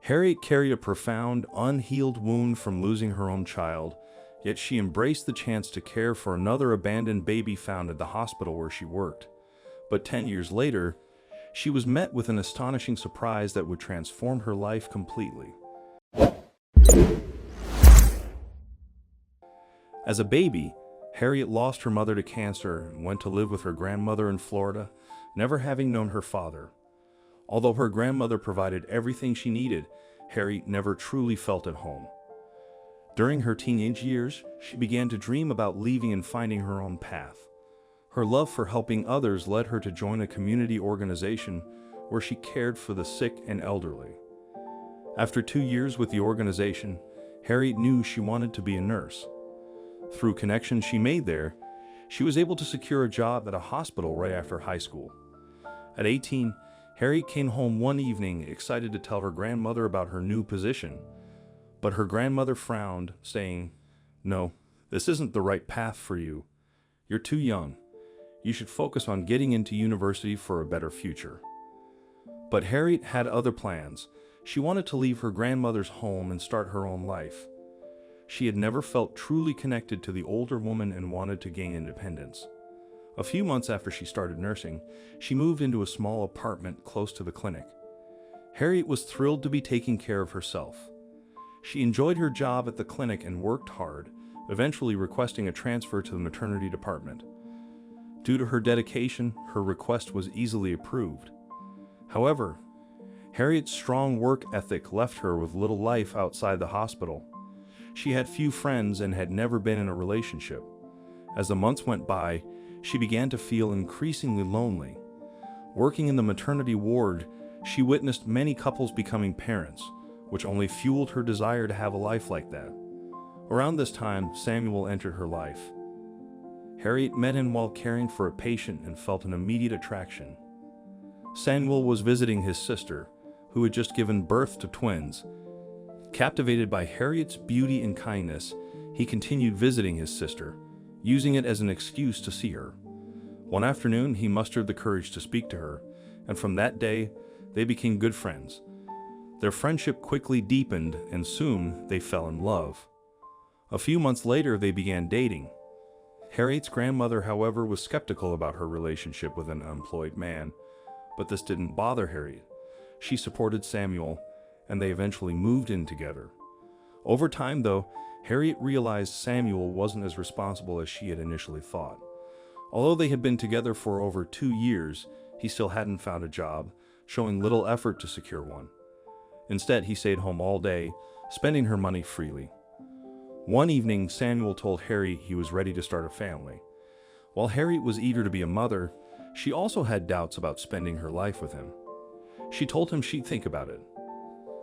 Harriet carried a profound, unhealed wound from losing her own child, yet she embraced the chance to care for another abandoned baby found at the hospital where she worked. But 10 years later, she was met with an astonishing surprise that would transform her life completely. As a baby, Harriet lost her mother to cancer and went to live with her grandmother in Florida, never having known her father. Although her grandmother provided everything she needed, Harriet never truly felt at home. During her teenage years, she began to dream about leaving and finding her own path. Her love for helping others led her to join a community organization where she cared for the sick and elderly. After 2 years with the organization, Harriet knew she wanted to be a nurse. Through connections she made there, she was able to secure a job at a hospital right after high school. At 18, Harriet came home one evening excited to tell her grandmother about her new position. But her grandmother frowned, saying, "No, this isn't the right path for you. You're too young. You should focus on getting into university for a better future." But Harriet had other plans. She wanted to leave her grandmother's home and start her own life. She had never felt truly connected to the older woman and wanted to gain independence. A few months after she started nursing, she moved into a small apartment close to the clinic. Harriet was thrilled to be taking care of herself. She enjoyed her job at the clinic and worked hard, eventually requesting a transfer to the maternity department. Due to her dedication, her request was easily approved. However, Harriet's strong work ethic left her with little life outside the hospital. She had few friends and had never been in a relationship. As the months went by, she began to feel increasingly lonely. Working in the maternity ward, she witnessed many couples becoming parents, which only fueled her desire to have a life like that. Around this time, Samuel entered her life. Harriet met him while caring for a patient and felt an immediate attraction. Samuel was visiting his sister, who had just given birth to twins. Captivated by Harriet's beauty and kindness, he continued visiting his sister, using it as an excuse to see her. One afternoon, he mustered the courage to speak to her, and from that day, they became good friends. Their friendship quickly deepened, and soon they fell in love. A few months later, they began dating. Harriet's grandmother, however, was skeptical about her relationship with an unemployed man, but this didn't bother Harriet. She supported Samuel, and they eventually moved in together. Over time, though, Harriet realized Samuel wasn't as responsible as she had initially thought. Although they had been together for over 2 years, he still hadn't found a job, showing little effort to secure one. Instead, he stayed home all day, spending her money freely. One evening, Samuel told Harriet he was ready to start a family. While Harriet was eager to be a mother, she also had doubts about spending her life with him. She told him she'd think about it.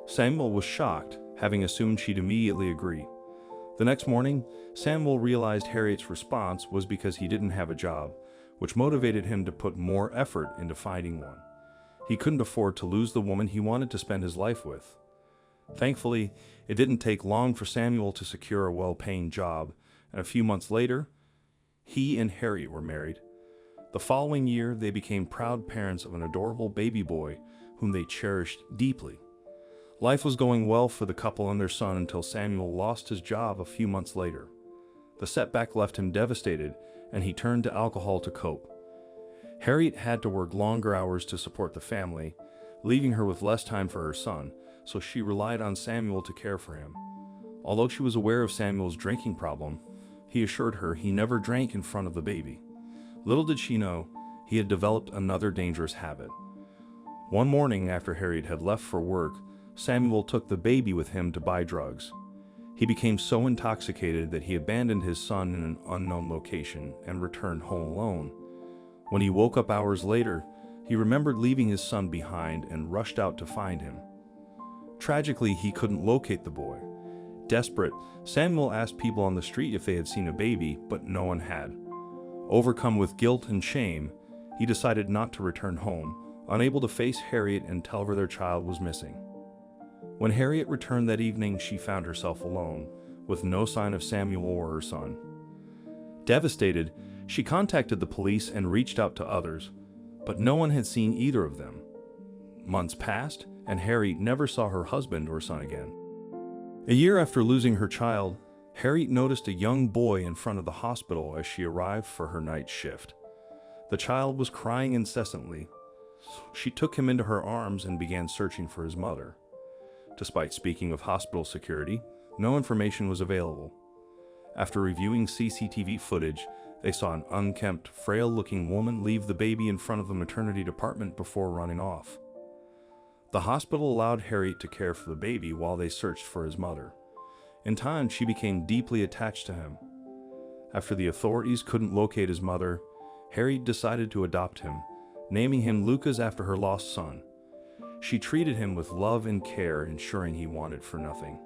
Samuel was shocked, having assumed she'd immediately agree. The next morning, Samuel realized Harriet's response was because he didn't have a job, which motivated him to put more effort into finding one. He couldn't afford to lose the woman he wanted to spend his life with. Thankfully, it didn't take long for Samuel to secure a well-paying job, and a few months later, he and Harriet were married. The following year, they became proud parents of an adorable baby boy whom they cherished deeply. Life was going well for the couple and their son until Samuel lost his job a few months later. The setback left him devastated, and he turned to alcohol to cope. Harriet had to work longer hours to support the family, leaving her with less time for her son, so she relied on Samuel to care for him. Although she was aware of Samuel's drinking problem, he assured her he never drank in front of the baby. Little did she know, he had developed another dangerous habit. One morning after Harriet had left for work, Samuel took the baby with him to buy drugs. He became so intoxicated that he abandoned his son in an unknown location and returned home alone. When he woke up hours later, he remembered leaving his son behind and rushed out to find him. Tragically, he couldn't locate the boy. Desperate, Samuel asked people on the street if they had seen a baby, but no one had. Overcome with guilt and shame, he decided not to return home, unable to face Harriet and tell her their child was missing. When Harriet returned that evening, she found herself alone, with no sign of Samuel or her son. Devastated, she contacted the police and reached out to others, but no one had seen either of them. Months passed, and Harriet never saw her husband or son again. A year after losing her child, Harriet noticed a young boy in front of the hospital as she arrived for her night shift. The child was crying incessantly. She took him into her arms and began searching for his mother. Despite speaking with hospital security, no information was available. After reviewing CCTV footage, they saw an unkempt, frail-looking woman leave the baby in front of the maternity department before running off. The hospital allowed Harriet to care for the baby while they searched for his mother. In time, she became deeply attached to him. After the authorities couldn't locate his mother, Harriet decided to adopt him, naming him Lucas after her lost son. She treated him with love and care, ensuring he wanted for nothing.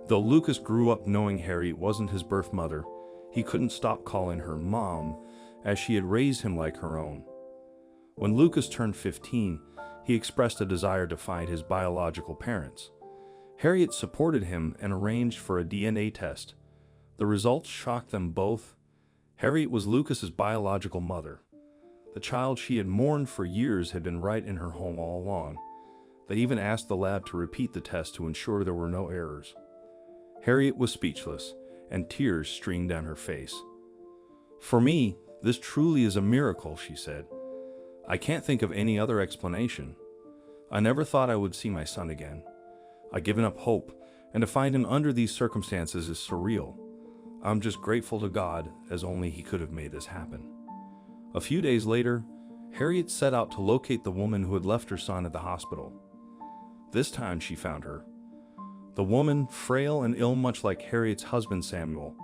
Though Lucas grew up knowing Harriet wasn't his birth mother, he couldn't stop calling her Mom, as she had raised him like her own. When Lucas turned 15, he expressed a desire to find his biological parents. Harriet supported him and arranged for a DNA test. The results shocked them both. Harriet was Lucas's biological mother. The child she had mourned for years had been right in her home all along. They even asked the lab to repeat the test to ensure there were no errors. Harriet was speechless, and tears streamed down her face. "For me, this truly is a miracle," she said. "I can't think of any other explanation. I never thought I would see my son again. I'd given up hope, and to find him under these circumstances is surreal. I'm just grateful to God, as only He could have made this happen." A few days later, Harriet set out to locate the woman who had left her son at the hospital. This time she found her. The woman, frail and ill much like Harriet's husband Samuel,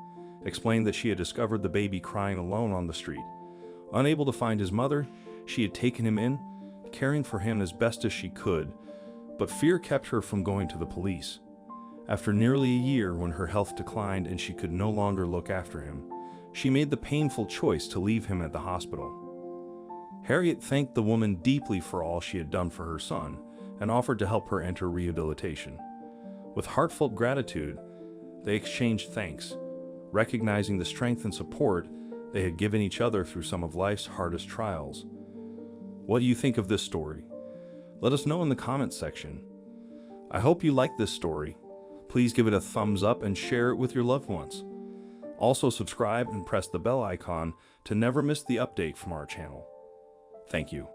explained that she had discovered the baby crying alone on the street. Unable to find his mother, she had taken him in, caring for him as best as she could, but fear kept her from going to the police. After nearly a year, when her health declined and she could no longer look after him, she made the painful choice to leave him at the hospital. Harriet thanked the woman deeply for all she had done for her son and offered to help her enter rehabilitation. With heartfelt gratitude, they exchanged thanks, recognizing the strength and support they had given each other through some of life's hardest trials. What do you think of this story? Let us know in the comments section. I hope you liked this story. Please give it a thumbs up and share it with your loved ones. Also subscribe and press the bell icon to never miss the update from our channel. Thank you.